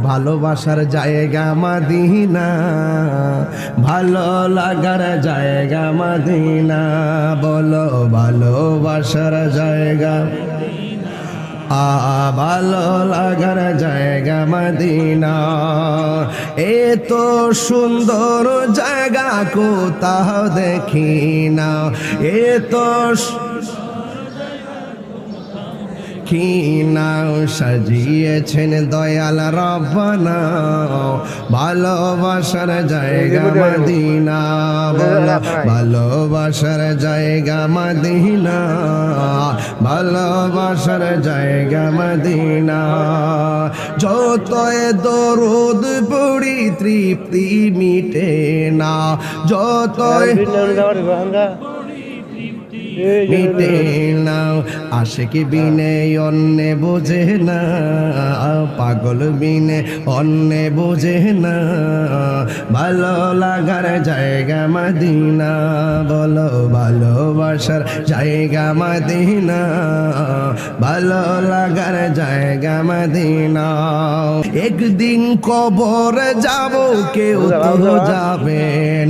ভালোবাসার জায়গা মদিনা, ভালো লাগার জায়গা মদিনা। বলো ভালোবাসার জায়গা, ভালো লাগার জায়গা মদিনা। এত সুন্দর জায়গা কোথাও দেখি না, এত কি নাও সাজিয়েছেন দয়াল রব্বানা, ভালোবাসার জায়গা মদিনা। বলো ভালোবাসার জায়গা মদিনা, ভালোবাসার জায়গা মদিনা। যতই দরুদ পড়ি তৃপ্তি মিটে না, যতই মিটে না। আশিক বিনে অন্য বোঝে না, পাগল বিনে অন্য বোঝে না। ভালো লাগার জায়গা মদিনা, বলো ভালোবাসার জায়গা মদিনা, ভালো লাগার জায়গা মদিনা। একদিন কবর যাব, কেউ তো যাবে না।